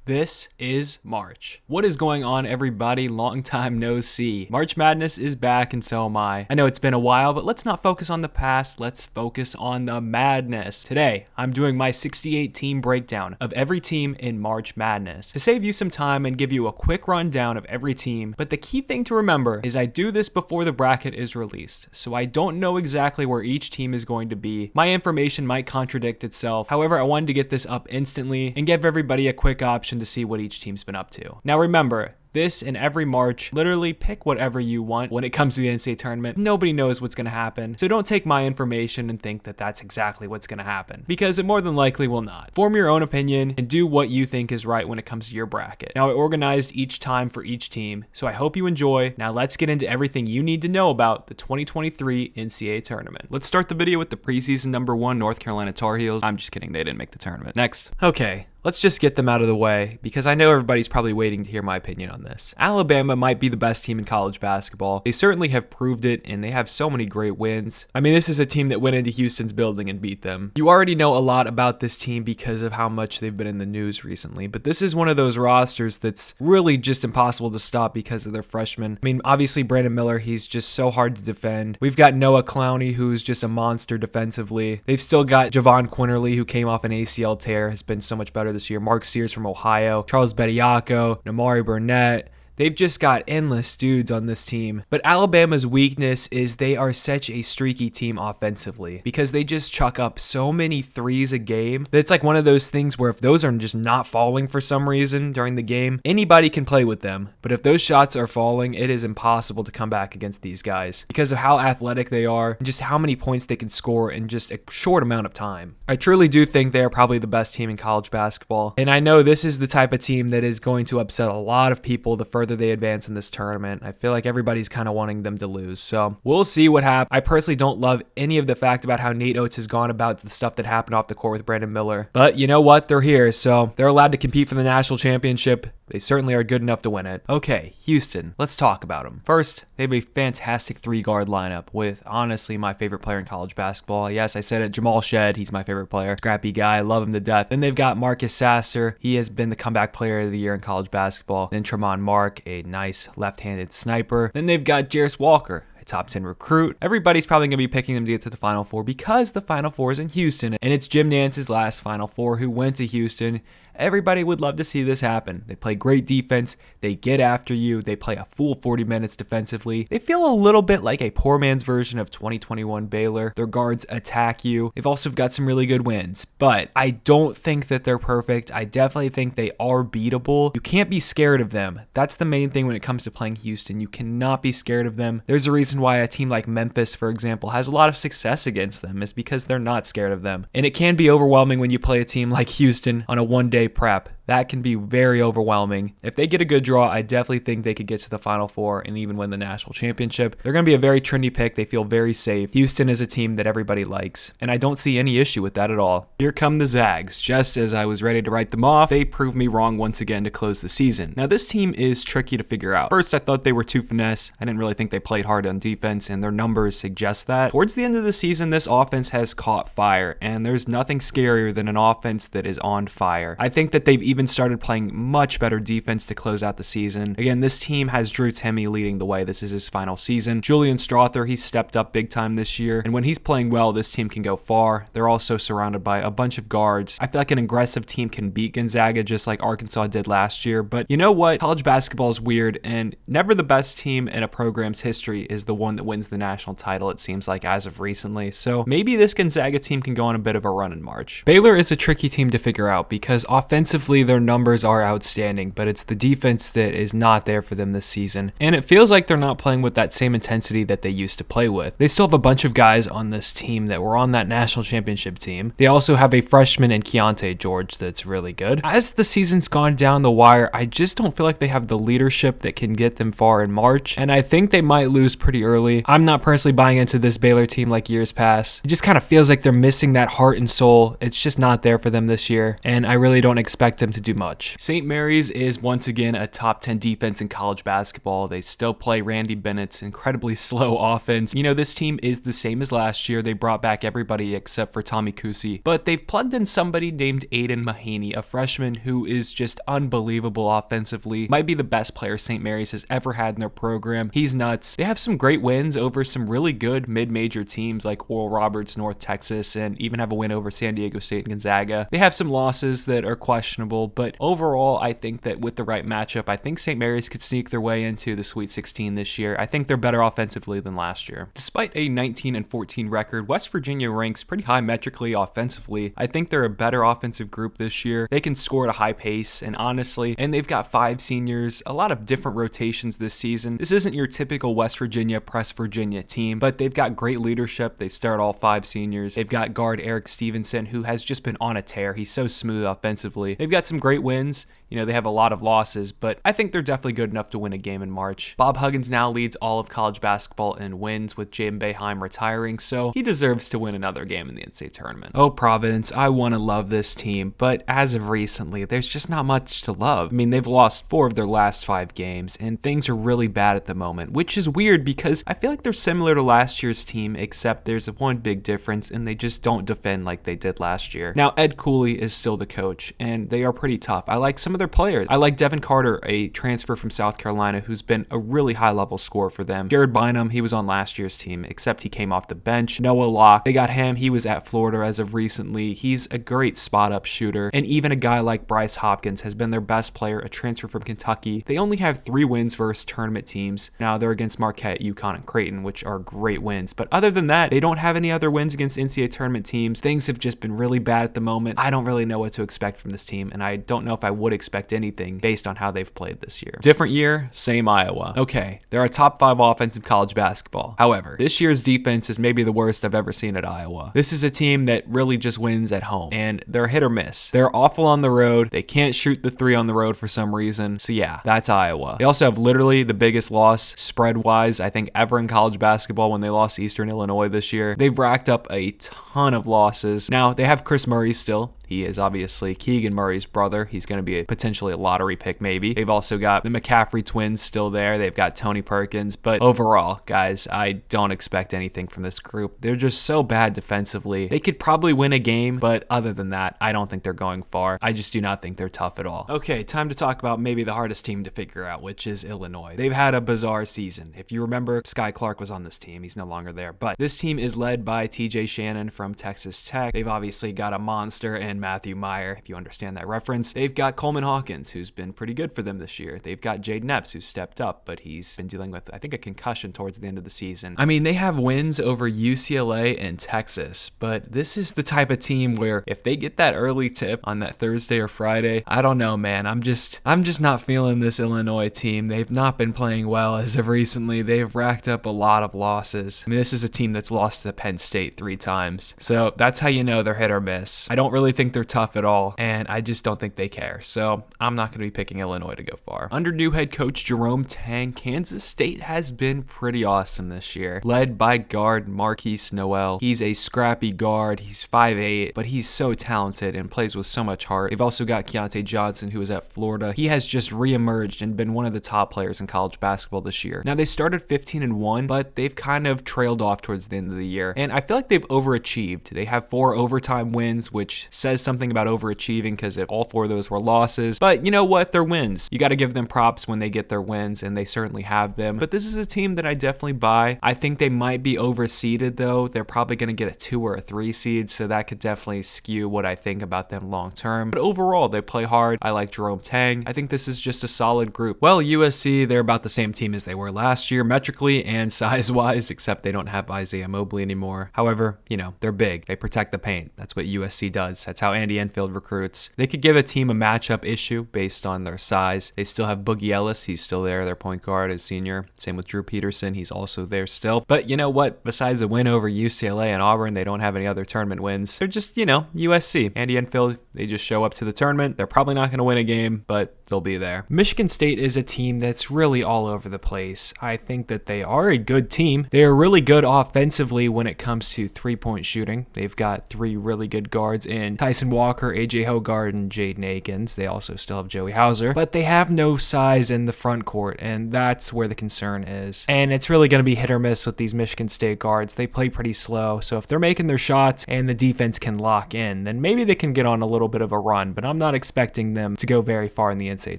This is March. What is going on, everybody? Long time no see. March Madness is back, and so am I. I know it's been a while, but let's not focus on the past. Let's focus on the madness. Today, I'm doing my 68 team breakdown of every team in March Madness to save you some time and give you a quick rundown of every team. But the key thing to remember is I do this before the bracket is released, so I don't know exactly where each team is going to be. My information might contradict itself. However, I wanted to get this up instantly and give everybody a quick option to see what each team's been up to. Now remember, this and every March, literally pick whatever you want when it comes to the NCAA tournament. Nobody knows what's going to happen, so don't take my information and think that that's exactly what's going to happen, because it more than likely will not. Form your own opinion and do what you think is right when it comes to your bracket. Now, I organized each time for each team, so I hope you enjoy. Now let's get into everything you need to know about the 2023 NCAA tournament. Let's start the video with the preseason number 1 North Carolina Tar Heels. I'm just kidding, they didn't make the tournament. Next. Okay. Let's just get them out of the way, because I know everybody's probably waiting to hear my opinion on this. Alabama might be the best team in college basketball. They certainly have proved it, and they have so many great wins. I mean, this is a team that went into Houston's building and beat them. You already know a lot about this team because of how much they've been in the news recently, but this is one of those rosters that's really just impossible to stop because of their freshmen. I mean, obviously Brandon Miller, he's just so hard to defend. We've got Noah Clowney, who's just a monster defensively. They've still got Javon Quinterly, who came off an ACL tear, has been so much better this year. Mark Sears from Ohio, Charles Bediako, Namari Burnett. They've just got endless dudes on this team. But Alabama's weakness is they are such a streaky team offensively because they just chuck up so many threes a game that it's like one of those things where if those are just not falling for some reason during the game, anybody can play with them. But if those shots are falling, it is impossible to come back against these guys because of how athletic they are and just how many points they can score in just a short amount of time. I truly do think they are probably the best team in college basketball. And I know this is the type of team that is going to upset a lot of people the further they advance in this tournament. I feel like everybody's kind of wanting them to lose. So we'll see what happens. I personally don't love any of the fact about how Nate Oates has gone about the stuff that happened off the court with Brandon Miller. But you know what? They're here, so they're allowed to compete for the national championship. They certainly are good enough to win it. Okay, Houston, let's talk about them. First, they have a fantastic 3-guard lineup with honestly my favorite player in college basketball. Yes, I said it, Jamal Shead, he's my favorite player. Scrappy guy, love him to death. Then they've got Marcus Sasser. He has been the comeback player of the year in college basketball. Then Tremont Mark, a nice left-handed sniper. Then they've got Jarris Walker, top 10 recruit. Everybody's probably going to be picking them to get to the Final Four because the Final Four is in Houston, and it's Jim Nance's last Final Four who went to Houston. Everybody would love to see this happen. They play great defense. They get after you. They play a full 40 minutes defensively. They feel a little bit like a poor man's version of 2021 Baylor. Their guards attack you. They've also got some really good wins, but I don't think that they're perfect. I definitely think they are beatable. You can't be scared of them. That's the main thing when it comes to playing Houston. You cannot be scared of them. There's a reason why a team like Memphis, for example, has a lot of success against them. Is because they're not scared of them. And it can be overwhelming when you play a team like Houston on a one-day prep. That can be very overwhelming. If they get a good draw, I definitely think they could get to the Final Four and even win the national championship. They're going to be a very trendy pick. They feel very safe. Houston is a team that everybody likes, and I don't see any issue with that at all. Here come the Zags. Just as I was ready to write them off, they proved me wrong once again to close the season. Now, this team is tricky to figure out. First, I thought they were too finesse. I didn't really think they played hard on defense, and their numbers suggest that. Towards the end of the season, this offense has caught fire, and there's nothing scarier than an offense that is on fire. I think that they've even started playing much better defense to close out the season. Again, this team has Drew Timme leading the way. This is his final season. Julian Strother, he's stepped up big time this year, and when he's playing well, this team can go far. They're also surrounded by a bunch of guards. I feel like an aggressive team can beat Gonzaga just like Arkansas did last year, but you know what? College basketball is weird, and never the best team in a program's history is the one that wins the national title, it seems like, as of recently. So maybe this Gonzaga team can go on a bit of a run in March. Baylor is a tricky team to figure out because offensively their numbers are outstanding, but it's the defense that is not there for them this season. And it feels like they're not playing with that same intensity that they used to play with. They still have a bunch of guys on this team that were on that national championship team. They also have a freshman in Keontae George that's really good. As the season's gone down the wire, I just don't feel like they have the leadership that can get them far in March, and I think they might lose pretty early. I'm not personally buying into this Baylor team like years past. It just kind of feels like they're missing that heart and soul. It's just not there for them this year, and I really don't expect them to do much. St. Mary's is once again a top 10 defense in college basketball. They still play Randy Bennett's incredibly slow offense. You know, this team is the same as last year. They brought back everybody except for Tommy Kusi, but they've plugged in somebody named Aiden Mahaney, a freshman who is just unbelievable offensively. Might be the best player St. Mary's has ever had in their program. He's nuts. They have some great wins over some really good mid-major teams like Oral Roberts, North Texas, and even have a win over San Diego State and Gonzaga. They have some losses that are questionable, but overall, I think that with the right matchup, I think St. Mary's could sneak their way into the Sweet 16 this year. I think they're better offensively than last year. Despite a 19-14 record, West Virginia ranks pretty high metrically offensively. I think they're a better offensive group this year. They can score at a high pace, and honestly, and they've got 5 seniors, a lot of different rotations this season. This isn't your typical West Virginia press Virginia team, but they've got great leadership. They start all 5 seniors. They've got guard Eric Stevenson, who has just been on a tear. He's so smooth offensively. They've got some great wins. You know, they have a lot of losses, but I think they're definitely good enough to win a game in March. Bob Huggins now leads all of college basketball in wins with Jaden Boeheim retiring, so he deserves to win another game in the NCAA tournament. Oh, Providence, I want to love this team, but as of recently, there's just not much to love. I mean, they've lost 4 of their last 5 games, and things are really bad at the moment, which is weird because I feel like they're similar to last year's team, except there's one big difference, and they just don't defend like they did last year. Now, Ed Cooley is still the coach, and they are pretty tough. I like some of their players. I like Devin Carter, a transfer from South Carolina who's been a really high-level scorer for them. Jared Bynum, he was on last year's team, except he came off the bench. Noah Locke, they got him. He was at Florida as of recently. He's a great spot-up shooter, and even a guy like Bryce Hopkins has been their best player, a transfer from Kentucky. They only have 3 wins versus tournament teams. Now, they're against Marquette, UConn, and Creighton, which are great wins, but other than that, they don't have any other wins against NCAA tournament teams. Things have just been really bad at the moment. I don't really know what to expect from this team, and I don't know if I would expect anything based on how they've played this year. Different year, same Iowa. Okay, they're a top 5 offense in college basketball. However, this year's defense is maybe the worst I've ever seen at Iowa. This is a team that really just wins at home, and they're hit or miss. They're awful on the road. They can't shoot the 3 on the road for some reason. So yeah, that's Iowa. They also have literally the biggest loss spread-wise, I think, ever in college basketball when they lost to Eastern Illinois this year. They've racked up a ton of losses. Now, they have Chris Murray still. He is obviously Keegan Murray's brother. He's going to be potentially a lottery pick maybe. They've also got the McCaffrey twins still there. They've got Tony Perkins. But overall, guys, I don't expect anything from this group. They're just so bad defensively. They could probably win a game, but other than that, I don't think they're going far. I just do not think they're tough at all. Okay, time to talk about maybe the hardest team to figure out, which is Illinois. They've had a bizarre season. If you remember, Sky Clark was on this team. He's no longer there. But this team is led by TJ Shannon from Texas Tech. They've obviously got a monster and Matthew Meyer, if you understand that reference. They've got Coleman Hawkins, who's been pretty good for them this year. They've got Jaden Epps, who's stepped up, but he's been dealing with, I think, a concussion towards the end of the season. I mean, they have wins over UCLA and Texas, but this is the type of team where if they get that early tip on that Thursday or Friday, I don't know, man. I'm just not feeling this Illinois team. They've not been playing well as of recently. They've racked up a lot of losses. I mean, this is a team that's lost to Penn State 3 times. So that's how you know they're hit or miss. I don't really think they're tough at all, and I just don't think they care. So I'm not going to be picking Illinois to go far. Under new head coach Jerome Tang, Kansas State has been pretty awesome this year. Led by guard Marquise Noel. He's a scrappy guard. He's 5'8", but he's so talented and plays with so much heart. They've also got Keontae Johnson, who was at Florida. He has just reemerged and been one of the top players in college basketball this year. Now, they started 15-1, but they've kind of trailed off towards the end of the year, and I feel like they've overachieved. They have 4 overtime wins, which says something about overachieving because if all 4 of those were losses, but you know what? They're wins. You got to give them props when they get their wins, and they certainly have them. But this is a team that I definitely buy. I think they might be overseeded though. They're probably going to get a 2 or a 3 seed, so that could definitely skew what I think about them long term. But overall, they play hard. I like Jerome Tang. I think this is just a solid group. Well, USC, they're about the same team as they were last year, metrically and size-wise, except they don't have Isaiah Mobley anymore. However, you know, they're big. They protect the paint. That's what USC does. That's how Andy Enfield recruits. They could give a team a matchup issue based on their size. They still have Boogie Ellis. He's still there. Their point guard is senior. Same with Drew Peterson. He's also there still. But you know what? Besides a win over UCLA and Auburn, they don't have any other tournament wins. They're just, you know, USC. Andy Enfield, they just show up to the tournament. They're probably not going to win a game, but they'll be there. Michigan State is a team that's really all over the place. I think that they are a good team. They are really good offensively when it comes to three-point shooting. They've got 3 really good guards in Ty Tyson Walker, AJ Hoggard, and Jaden Akins. They also still have Joey Hauser, but they have no size in the front court, and that's where the concern is. And it's really going to be hit or miss with these Michigan State guards. They play pretty slow, so if they're making their shots and the defense can lock in, then maybe they can get on a little bit of a run, but I'm not expecting them to go very far in the NCAA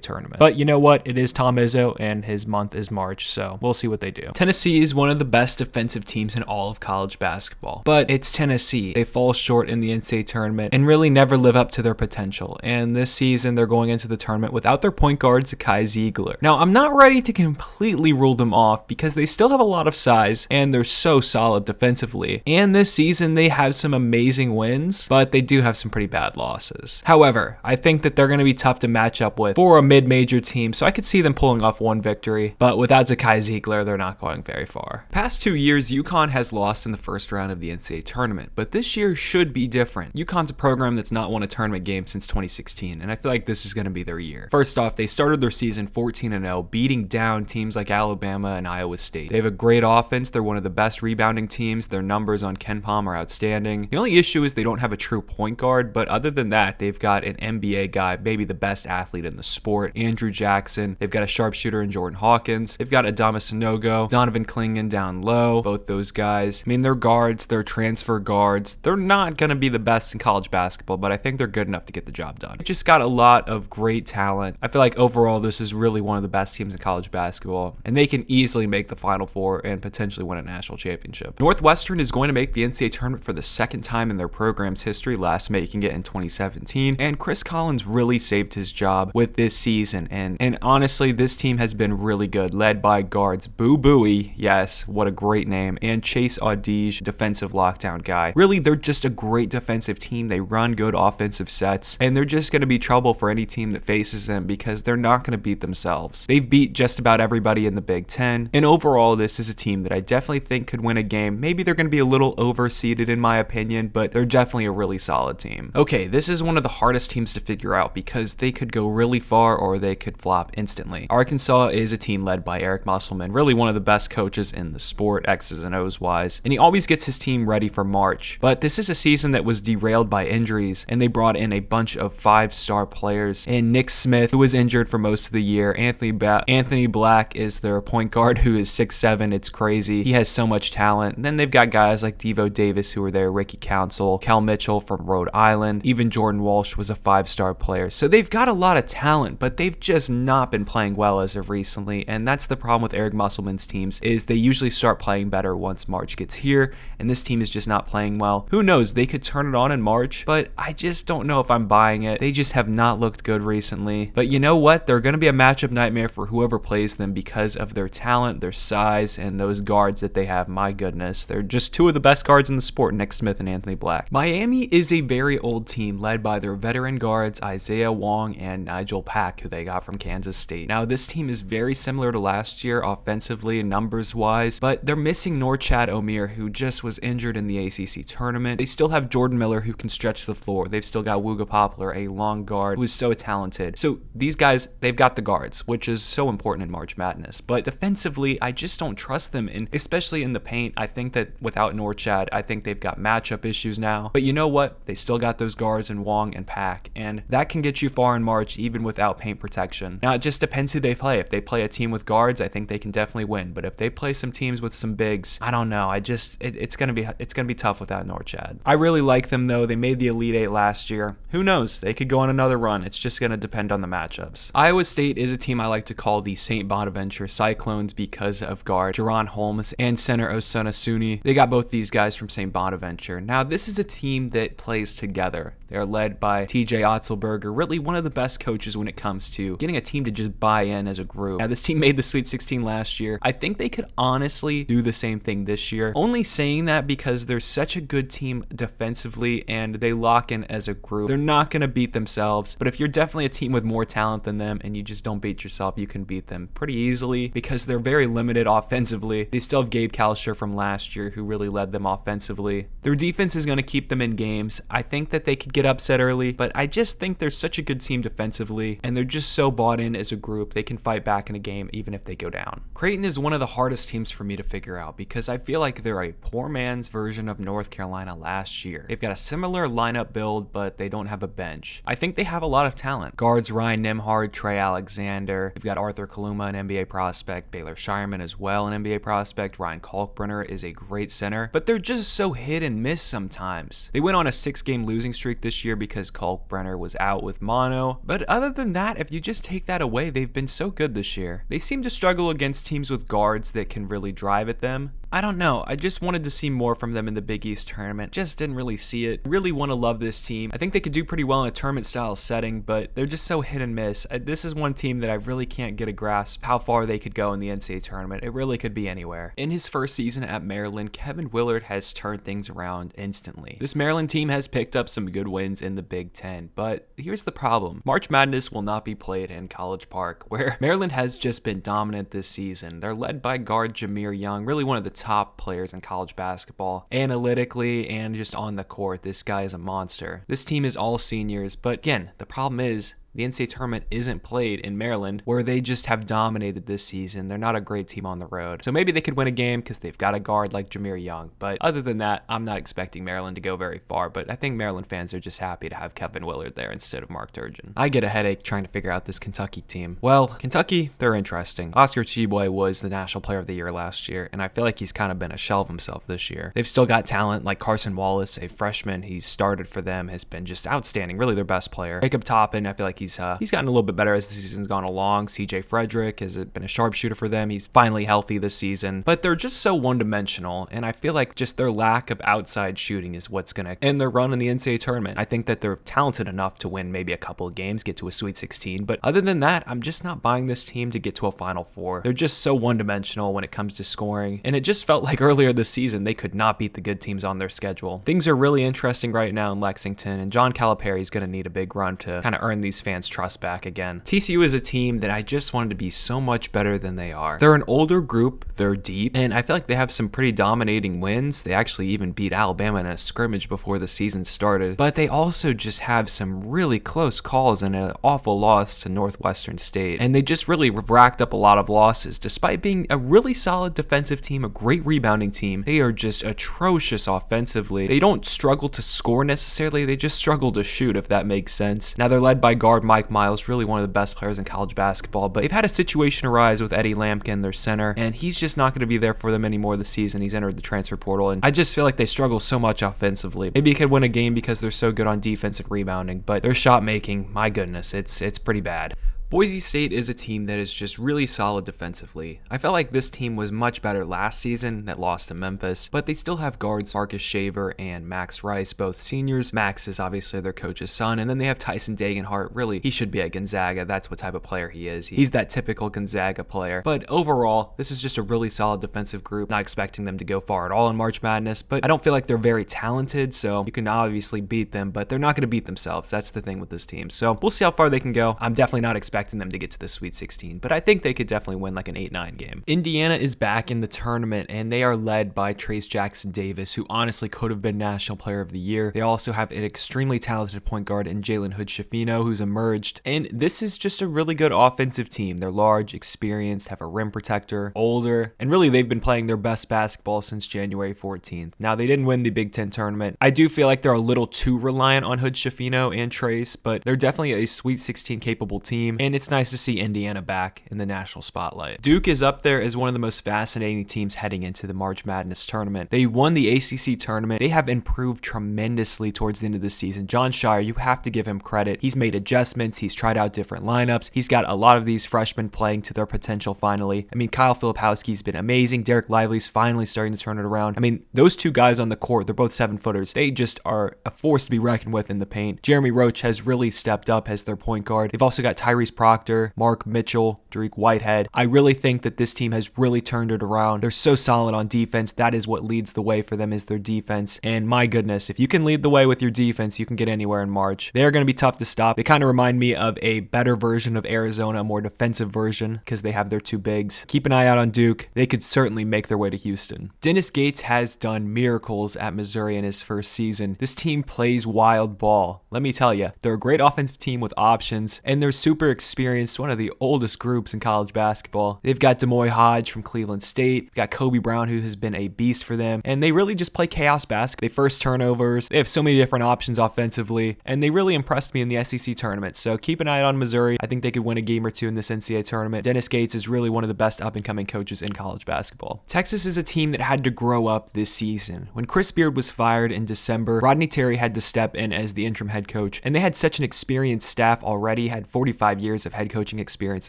tournament. But you know what? It is Tom Izzo, and his month is March, so we'll see what they do. Tennessee is one of the best defensive teams in all of college basketball, but it's Tennessee. They fall short in the NCAA tournament and really never live up to their potential, and this season they're going into the tournament without their point guard Zakai Ziegler. Now, I'm not ready to completely rule them off because they still have a lot of size and they're so solid defensively, and this season they have some amazing wins, but they do have some pretty bad losses. However, I think that they're going to be tough to match up with for a mid-major team, so I could see them pulling off one victory, but without Zakai Ziegler, they're not going very far. Past 2 years, UConn has lost in the first round of the NCAA tournament, but this year should be different. UConn's a program that's not won a tournament game since 2016, and I feel like this is going to be their year. First off, they started their season 14-0, beating down teams like Alabama and Iowa State. They have a great offense. They're one of the best rebounding teams. Their numbers on KenPom are outstanding. The only issue is they don't have a true point guard, but other than that, they've got an NBA guy, maybe the best athlete in the sport, Andrew Jackson. They've got a sharpshooter in Jordan Hawkins. They've got Adama Sanogo, Donovan Clingan down low, both those guys. I mean, they're guards, they're transfer guards. They're not going to be the best in college basketball, but I think they're good enough to get the job done. They just got a lot of great talent. I feel like overall, this is really one of the best teams in college basketball, and they can easily make the Final Four and potentially win a national championship. Northwestern is going to make the NCAA tournament for the second time in their program's history, last making it in 2017, and Chris Collins really saved his job with this season, and honestly, this team has been really good, led by guards Boo Buie, yes, what a great name, and Chase Audige, defensive lockdown guy. Really, they're just a great defensive team. They run good offensive sets, and they're just going to be trouble for any team that faces them because they're not going to beat themselves. They've beat just about everybody in the Big Ten, and overall, this is a team that I definitely think could win a game. Maybe they're going to be a little overseeded in my opinion, but they're definitely a really solid team. Okay, this is one of the hardest teams to figure out because they could go really far or they could flop instantly. Arkansas is a team led by Eric Musselman, really one of the best coaches in the sport, X's and O's wise, and he always gets his team ready for March. But this is a season that was derailed by injuries, and they brought in a bunch of 5-star players, and Nick Smith, who was injured for most of the year. Anthony Black is their point guard, who is 6'7". It's crazy. He has so much talent. And then they've got guys like Devo Davis, who were there, Ricky Council, Cal Mitchell from Rhode Island, even Jordan Walsh was a 5-star player. So they've got a lot of talent, but they've just not been playing well as of recently, and that's the problem with Eric Musselman's teams, is they usually start playing better once March gets here, and this team is just not playing well. Who knows, they could turn it on in March, but I just don't know if I'm buying it. They just have not looked good recently. But you know what? They're going to be a matchup nightmare for whoever plays them because of their talent, their size, and those guards that they have. My goodness, they're just two of the best guards in the sport, Nick Smith and Anthony Black. Miami is a very old team led by their veteran guards Isaiah Wong and Nigel Pack, who they got from Kansas State. Now, this team is very similar to last year offensively and numbers wise, but they're missing Norchad Omier, who just was injured in the ACC tournament. They still have Jordan Miller, who can stretch the floor. They've still got Wooga Poplar, a long guard who is so talented. So these guys, they've got the guards, which is so important in March Madness. But defensively, I just don't trust them, and especially in the paint. I think that without Norchad, I think they've got matchup issues now. But you know what? They still got those guards in Wong and Pack, and that can get you far in March even without paint protection. Now, it just depends who they play. If they play a team with guards, I think they can definitely win. But if they play some teams with some bigs, I don't know. It's gonna be tough without Norchad. I really like them though. They made the Elite Eight last year. Who knows? They could go on another run. It's just gonna depend on the matchups. Iowa State is a team I like to call the St. Bonaventure Cyclones because of guard Jaron Holmes and center Osuna Suni. They got both these guys from St. Bonaventure. Now, this is a team that plays together. They're led by TJ Otzelberger, really one of the best coaches when it comes to getting a team to just buy in as a group. Now, this team made the Sweet 16 last year. I think they could honestly do the same thing this year. Only saying that because they're such a good team defensively and they lock in as a group. They're not going to beat themselves, but if you're definitely a team with more talent than them and you just don't beat yourself, you can beat them pretty easily because they're very limited offensively. They still have Gabe Kalsher from last year who really led them offensively. Their defense is going to keep them in games. I think that they could get upset early, but I just think they're such a good team defensively and they're just so bought in as a group. They can fight back in a game even if they go down. Creighton is one of the hardest teams for me to figure out because I feel like they're a poor man's version of North Carolina last year. They've got a similar lineup lineup build, but they don't have a bench. I think they have a lot of talent. Guards Ryan Nembhard, Trey Alexander. They've got Arthur Kaluma, an NBA prospect. Baylor Shireman as well, an NBA prospect. Ryan Kalkbrenner is a great center, but they're just so hit and miss sometimes. They went on a 6-game losing streak this year because Kalkbrenner was out with mono, but other than that, if you just take that away, they've been so good this year. They seem to struggle against teams with guards that can really drive at them. I don't know, I just wanted to see more from them in the Big East tournament. Just didn't really see it. Really want to love this team. I think they could do pretty well in a tournament style setting, but they're just so hit and miss. This is one team that I really can't get a grasp how far they could go in the NCAA tournament. It really could be anywhere. In his first season at Maryland, Kevin Willard has turned things around instantly. This Maryland team has picked up some good wins in the Big Ten, but here's the problem. March Madness will not be played in College Park, where Maryland has just been dominant this season. They're led by guard Jameer Young, really one of the top players in college basketball. Analytically and just on the court, this guy is a monster. This team is all seniors, but again, the problem is the NCAA tournament isn't played in Maryland, where they just have dominated this season. They're not a great team on the road. So maybe they could win a game because they've got a guard like Jameer Young. But other than that, I'm not expecting Maryland to go very far. But I think Maryland fans are just happy to have Kevin Willard there instead of Mark Turgeon. I get a headache trying to figure out this Kentucky team. Well, Kentucky, they're interesting. Oscar Tshiebwe was the National Player of the Year last year, and I feel like he's kind of been a shell of himself this year. They've still got talent like Carson Wallace, a freshman. He's started for them, has been just outstanding, really their best player. Jacob Toppin, I feel like he's gotten a little bit better as the season's gone along. CJ Frederick has been a sharpshooter for them. He's finally healthy this season, but they're just so one-dimensional, and I feel like just their lack of outside shooting is what's going to end their run in the NCAA tournament. I think that they're talented enough to win maybe a couple of games, get to a Sweet 16, but other than that, I'm just not buying this team to get to a Final Four. They're just so one-dimensional when it comes to scoring, and it just felt like earlier this season they could not beat the good teams on their schedule. Things are really interesting right now in Lexington, and John Calipari is going to need a big run to kind of earn these fans' trust back again. TCU is a team that I just wanted to be so much better than they are. They're an older group, they're deep, and I feel like they have some pretty dominating wins. They actually even beat Alabama in a scrimmage before the season started, but they also just have some really close calls and an awful loss to Northwestern State, and they just really racked up a lot of losses. Despite being a really solid defensive team, a great rebounding team, they are just atrocious offensively. They don't struggle to score necessarily, they just struggle to shoot, if that makes sense. Now they're led by guard Mike Miles, really one of the best players in college basketball, but they've had a situation arise with Eddie Lampkin, their center, and he's just not going to be there for them anymore this season. He's entered the transfer portal, and I just feel like they struggle so much offensively. Maybe they could win a game because they're so good on defense and rebounding, but their shot making, my goodness, it's pretty bad. Boise State is a team that is just really solid defensively. I felt like this team was much better last season that lost to Memphis, but they still have guards Marcus Shaver and Max Rice, both seniors. Max is obviously their coach's son, and then they have Tyson Dagenhart. Really, he should be at Gonzaga. That's what type of player he is. He's that typical Gonzaga player. But overall, this is just a really solid defensive group. Not expecting them to go far at all in March Madness, but I don't feel like they're very talented, so you can obviously beat them, but they're not going to beat themselves. That's the thing with this team. So we'll see how far they can go. I'm definitely not expecting them to get to the Sweet 16, but I think they could definitely win like an 8-9 game. Indiana is back in the tournament, and they are led by Trayce Jackson-Davis, who honestly could have been National Player of the Year. They also have an extremely talented point guard in Jalen Hood-Schifino, who's emerged, and this is just a really good offensive team. They're large, experienced, have a rim protector, older, and really they've been playing their best basketball since January 14th. Now, they didn't win the Big Ten tournament. I do feel like they're a little too reliant on Hood-Schifino and Trayce, but they're definitely a Sweet 16 capable team, and it's nice to see Indiana back in the national spotlight. Duke is up there as one of the most fascinating teams heading into the March Madness tournament. They won the ACC tournament. They have improved tremendously towards the end of the season. Jon Scheyer, you have to give him credit. He's made adjustments. He's tried out different lineups. He's got a lot of these freshmen playing to their potential finally. I mean, Kyle Filipowski's been amazing. Derek Lively's finally starting to turn it around. I mean, those two guys on the court, they're both 7-footers. They just are a force to be reckoned with in the paint. Jeremy Roach has really stepped up as their point guard. They've also got Tyrese Proctor, Mark Mitchell, Dariq Whitehead. I really think that this team has really turned it around. They're so solid on defense. That is what leads the way for them, is their defense. And my goodness, if you can lead the way with your defense, you can get anywhere in March. They are going to be tough to stop. They kind of remind me of a better version of Arizona, a more defensive version, because they have their two bigs. Keep an eye out on Duke. They could certainly make their way to Houston. Dennis Gates has done miracles at Missouri in his first season. This team plays wild ball. Let me tell you, they're a great offensive team with options, and they're super experienced experienced, one of the oldest groups in college basketball. They've got Demoy Hodge from Cleveland State. We've got Kobe Brown, who has been a beast for them. And they really just play chaos basketball. They force turnovers. They have so many different options offensively. And they really impressed me in the SEC tournament. So keep an eye on Missouri. I think they could win a game or two in this NCAA tournament. Dennis Gates is really one of the best up-and-coming coaches in college basketball. Texas is a team that had to grow up this season. When Chris Beard was fired in December, Rodney Terry had to step in as the interim head coach. And they had such an experienced staff already, had 45 years of head coaching experience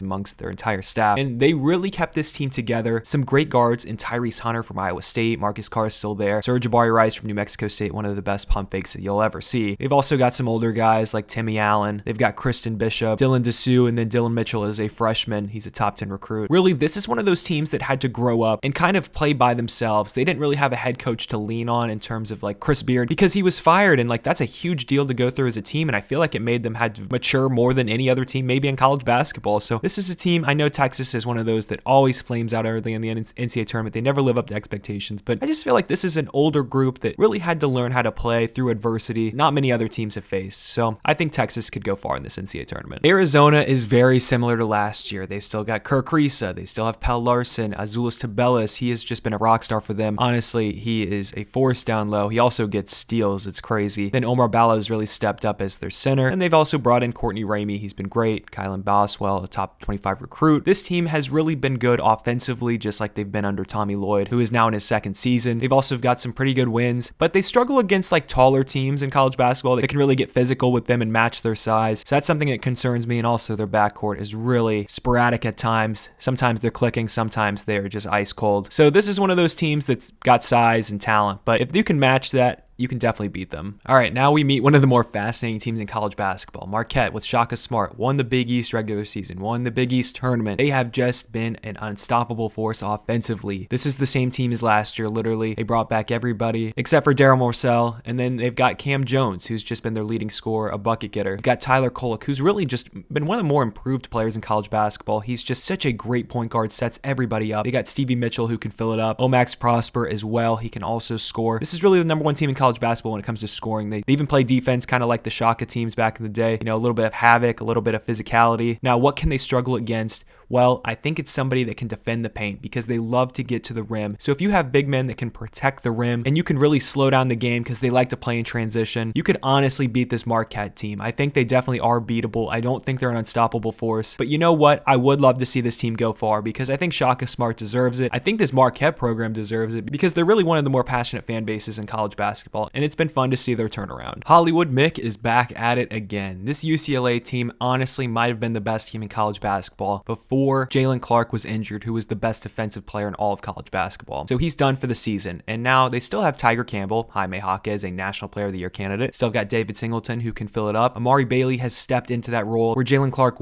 amongst their entire staff. And they really kept this team together. Some great guards in Tyrese Hunter from Iowa State. Marcus Carr is still there. Sir-Jabari Rice from New Mexico State, one of the best pump fakes that you'll ever see. They've also got some older guys like Timmy Allen. They've got Kristen Bishop, Dylan Dessou, and then Dylan Mitchell is a freshman. He's a top 10 recruit. Really, this is one of those teams that had to grow up and kind of play by themselves. They didn't really have a head coach to lean on in terms of like Chris Beard because he was fired, and like that's a huge deal to go through as a team, and I feel like it made them had to mature more than any other team maybe in college basketball. So this is a team, I know Texas is one of those that always flames out early in the NCAA tournament. They never live up to expectations, but I just feel like this is an older group that really had to learn how to play through adversity not many other teams have faced. So I think Texas could go far in this NCAA tournament. Arizona is very similar to last year. They still got Kirk Risa. They still have Pal Larson, Azuolas Tubelis. He has just been a rock star for them. Honestly, he is a force down low. He also gets steals. It's crazy. Then Omar Bala has really stepped up as their center, and they've also brought in Courtney Ramey. He's been great. Kylan Boswell, a top 25 recruit. This team has really been good offensively, just like they've been under Tommy Lloyd, who is now in his second season. They've also got some pretty good wins, but they struggle against like taller teams in college basketball that can really get physical with them and match their size. So that's something that concerns me. And also their backcourt is really sporadic at times. Sometimes they're clicking, sometimes they're just ice cold. So this is one of those teams that's got size and talent, but if you can match that, you can definitely beat them. All right, now we meet one of the more fascinating teams in college basketball. Marquette with Shaka Smart won the Big East regular season, won the Big East tournament. They have just been an unstoppable force offensively. This is the same team as last year, literally. They brought back everybody except for Daryl Morcell, and then they've got Cam Jones, who's just been their leading scorer, a bucket getter. They've got Tyler Kolek, who's really just been one of the more improved players in college basketball. He's just such a great point guard, sets everybody up. They got Stevie Mitchell, who can fill it up. Omax Prosper as well. He can also score. This is really the number one team in college basketball when it comes to scoring. They even play defense kind of like the Shaka teams back in the day. You know, a little bit of havoc, a little bit of physicality. Now, what can they struggle against? Well, I think it's somebody that can defend the paint because they love to get to the rim. So if you have big men that can protect the rim and you can really slow down the game because they like to play in transition, you could honestly beat this Marquette team. I think they definitely are beatable. I don't think they're an unstoppable force. But you know what? I would love to see this team go far because I think Shaka Smart deserves it. I think this Marquette program deserves it because they're really one of the more passionate fan bases in college basketball, and it's been fun to see their turnaround. Hollywood Mick is back at it again. This UCLA team honestly might have been the best team in college basketball before Jalen Clark was injured, who was the best defensive player in all of college basketball. So he's done for the season, and now they still have Tiger Campbell, Jaime Jaquez, a National Player of the Year candidate. Still got David Singleton, who can fill it up. Amari Bailey has stepped into that role where Jalen Clark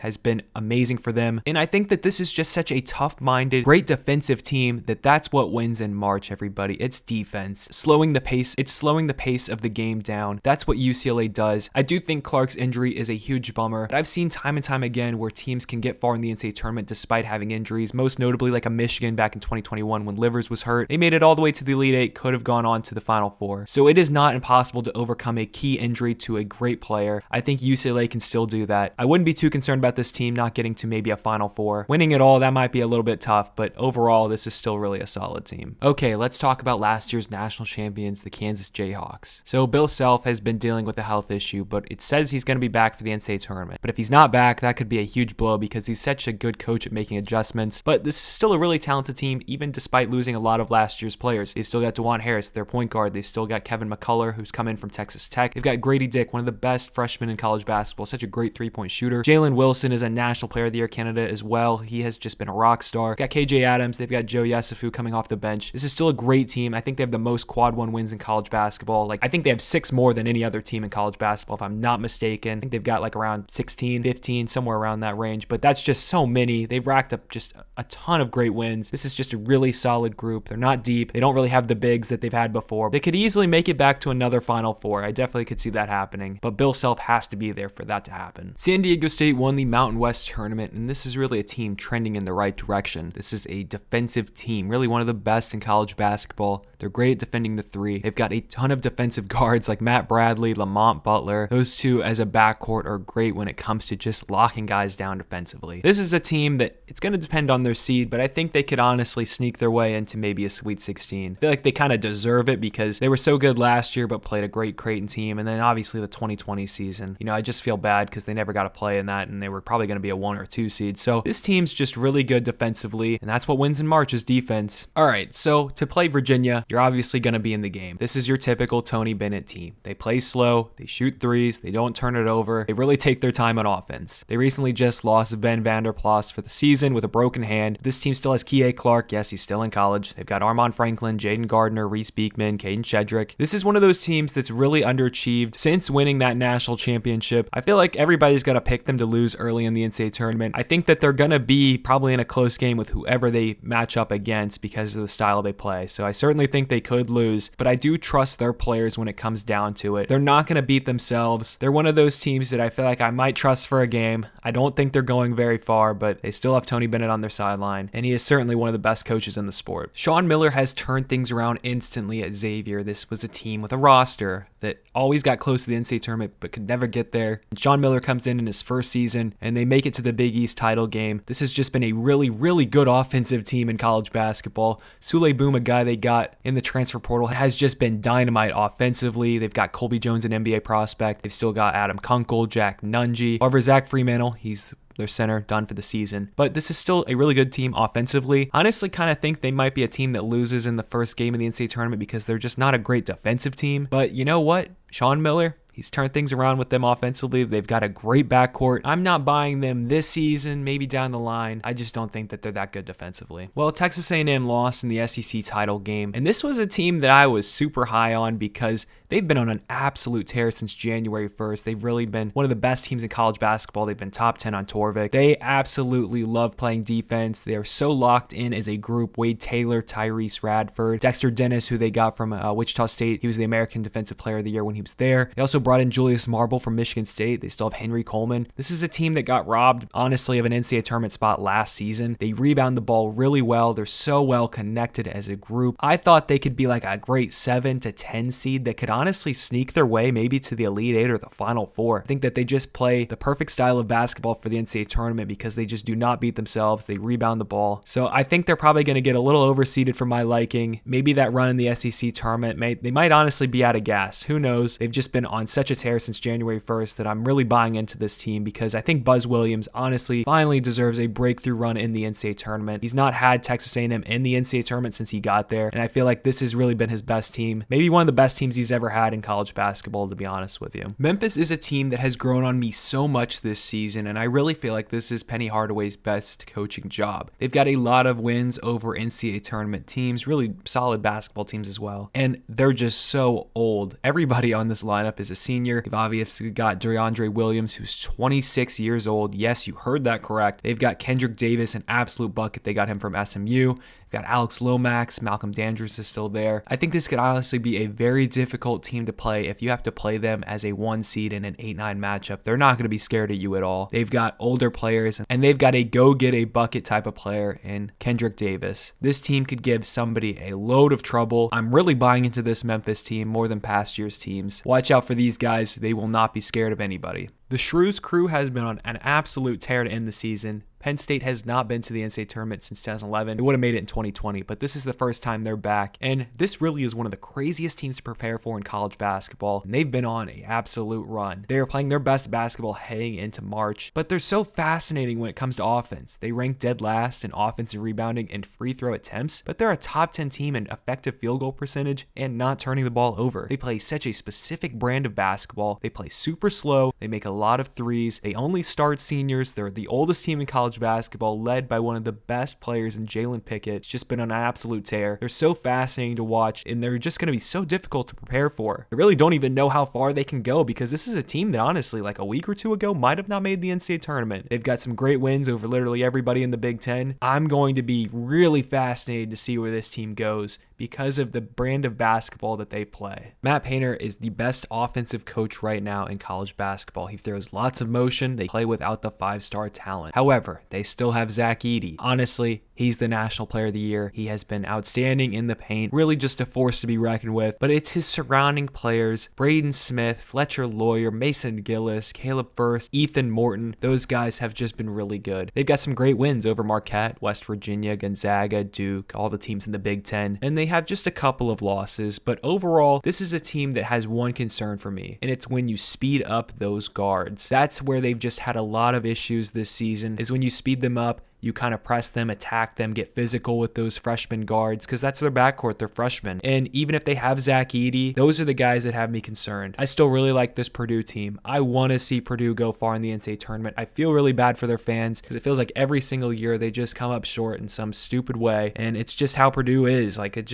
has been amazing for them. And I think that this is just such a tough-minded, great defensive team that's what wins in March, everybody. It's defense. Slowing the pace. It's slowing the pace of the game down. That's what UCLA does. I do think Clark's injury is a huge bummer, but I've seen time and time again where teams can get far in the NCAA tournament despite having injuries, most notably like a Michigan back in 2021 when Livers was hurt. They made it all the way to the Elite Eight, could have gone on to the Final Four. So it is not impossible to overcome a key injury to a great player. I think UCLA can still do that. I wouldn't be too concerned about this team not getting to maybe a Final Four. Winning it all, that might be a little bit tough, but overall, this is still really a solid team. Okay, let's talk about last year's national champions, the Kansas Jayhawks. So Bill Self has been dealing with a health issue, but it says he's going to be back for the NCAA tournament. But if he's not back, that could be a huge blow because he's such a good coach at making adjustments. But this is still a really talented team, even despite losing a lot of last year's players. They've still got DeJuan Harris, their point guard. They've still got Kevin McCullough, who's come in from Texas Tech. They've got Grady Dick, one of the best freshmen in college basketball, such a great three-point shooter. Jalen Wilson is a National Player of the Year candidate as well. He has just been a rock star. Got KJ Adams. They've got Joe Yesufu coming off the bench. This is still a great team. I think they have the most quad one wins in college basketball. I think they have 6 more than any other team in college basketball, if I'm not mistaken. I think they've got around 16, 15, somewhere around that range, but that's just so so many. They've racked up just a ton of great wins. This is just a really solid group. They're not deep. They don't really have the bigs that they've had before. They could easily make it back to another Final Four. I definitely could see that happening, but Bill Self has to be there for that to happen. San Diego State won the Mountain West tournament, and this is really a team trending in the right direction. This is a defensive team, really one of the best in college basketball. They're great at defending the three. They've got a ton of defensive guards like Matt Bradley, Lamont Butler. Those two as a backcourt are great when it comes to just locking guys down defensively. This is a team that it's going to depend on their seed, but I think they could honestly sneak their way into maybe a Sweet 16. I feel like they kind of deserve it because they were so good last year but played a great Creighton team, and then obviously the 2020 season. I just feel bad because they never got to play in that, and they were probably going to be a 1 or 2 seed. So this team's just really good defensively, and that's what wins in March is defense. All right, so to play Virginia, you're obviously going to be in the game. This is your typical Tony Bennett team. They play slow, they shoot threes, they don't turn it over, they really take their time on offense. They recently just lost Ben Vanderplas for the season with a broken hand. This team still has Kihei Clark. Yes, he's still in college. They've got Armand Franklin, Jaden Gardner, Reese Beekman, Caden Shedrick. This is one of those teams that's really underachieved since winning that national championship. I feel like everybody's got to pick them to lose early in the NCAA tournament. I think that they're going to be probably in a close game with whoever they match up against because of the style they play. So I certainly think they could lose, but I do trust their players when it comes down to it. They're not going to beat themselves. They're one of those teams that I feel like I might trust for a game. I don't think they're going very far, but they still have Tony Bennett on their sideline, and he is certainly one of the best coaches in the sport. Sean Miller has turned things around instantly at Xavier. This was a team with a roster that always got close to the NCAA tournament but could never get there. And Sean Miller comes in his first season, and they make it to the Big East title game. This has just been a really, really good offensive team in college basketball. Sule Boom, a guy they got in the transfer portal, has just been dynamite offensively. They've got Colby Jones, an NBA prospect. They've still got Adam Kunkel, Jack Nungy. However, Zach Fremantle, he's their center, done for the season. But this is still a really good team offensively. Honestly, kind of think they might be a team that loses in the first game of the NCAA tournament because they're just not a great defensive team. But you know what? Sean Miller, he's turned things around with them offensively. They've got a great backcourt. I'm not buying them this season, maybe down the line. I just don't think that they're that good defensively. Well, Texas A&M lost in the SEC title game, and this was a team that I was super high on because they've been on an absolute tear since January 1st. They've really been one of the best teams in college basketball. They've been top 10 on Torvik. They absolutely love playing defense. They are so locked in as a group. Wade Taylor, Tyrese Radford, Dexter Dennis, who they got from Wichita State. He was the American Defensive Player of the Year when he was there. They also brought in Julius Marble from Michigan State. They still have Henry Coleman. This is a team that got robbed, honestly, of an NCAA tournament spot last season. They rebound the ball really well. They're so well connected as a group. I thought they could be like a great 7 to 10 seed that could honestly sneak their way maybe to the Elite Eight or the Final Four. I think that they just play the perfect style of basketball for the NCAA tournament because they just do not beat themselves. They rebound the ball. So I think they're probably going to get a little overseeded for my liking. Maybe that run in the SEC tournament, they might honestly be out of gas. Who knows? They've just been on such a tear since January 1st that I'm really buying into this team because I think Buzz Williams honestly finally deserves a breakthrough run in the NCAA tournament. He's not had Texas A&M in the NCAA tournament since he got there, and I feel like this has really been his best team. Maybe one of the best teams he's ever had in college basketball, to be honest with you. Memphis is a team that has grown on me so much this season, and I really feel like this is Penny Hardaway's best coaching job. They've got a lot of wins over NCAA tournament teams, really solid basketball teams as well, and they're just so old. Everybody on this lineup is a senior. They've obviously got DeAndre Williams, who's 26 years old. Yes, you heard that correct. They've got Kendrick Davis, an absolute bucket. They got him from SMU. We've got Alex Lomax, Malcolm Dandridge is still there. I think this could honestly be a very difficult team to play if you have to play them as a 1 seed in an 8-9 matchup. They're not going to be scared of you at all. They've got older players, and they've got a go-get-a-bucket type of player in Kendrick Davis. This team could give somebody a load of trouble. I'm really buying into this Memphis team more than past year's teams. Watch out for these guys. They will not be scared of anybody. The Shrews crew has been on an absolute tear to end the season. Penn State has not been to the NCAA tournament since 2011. They would have made it in 2020, but this is the first time they're back. And this really is one of the craziest teams to prepare for in college basketball. And they've been on an absolute run. They are playing their best basketball heading into March, but they're so fascinating when it comes to offense. They rank dead last in offensive rebounding and free throw attempts, but they're a top 10 team in effective field goal percentage and not turning the ball over. They play such a specific brand of basketball. They play super slow. They make a lot of threes. They only start seniors. They're the oldest team in college college basketball, led by one of the best players in Jalen Pickett. It's just been on an absolute tear. They're so fascinating to watch, and they're just going to be so difficult to prepare for. I really don't even know how far they can go, because this is a team that honestly, like a week or two ago, might have not made the NCAA tournament. They've got some great wins over literally everybody in the Big Ten. I'm going to be really fascinated to see where this team goes because of the brand of basketball that they play. Matt Painter is the best offensive coach right now in college basketball. He throws lots of motion. They play without the 5-star talent. However, they still have Zach Edey. Honestly, he's the National Player of the Year. He has been outstanding in the paint, really just a force to be reckoned with, but it's his surrounding players, Braden Smith, Fletcher Lawyer, Mason Gillis, Caleb Furst, Ethan Morton. Those guys have just been really good. They've got some great wins over Marquette, West Virginia, Gonzaga, Duke, all the teams in the Big Ten, and they have just a couple of losses, but overall, this is a team that has one concern for me, and it's when you speed up those guards. That's where they've just had a lot of issues this season, is when you speed them up, you kind of press them, attack them, get physical with those freshman guards, because that's their backcourt, they're freshmen. And even if they have Zach Edey, those are the guys that have me concerned. I still really like this Purdue team. I want to see Purdue go far in the NCAA tournament. I feel really bad for their fans, because it feels like every single year they just come up short in some stupid way, and it's just how Purdue is. Like, it's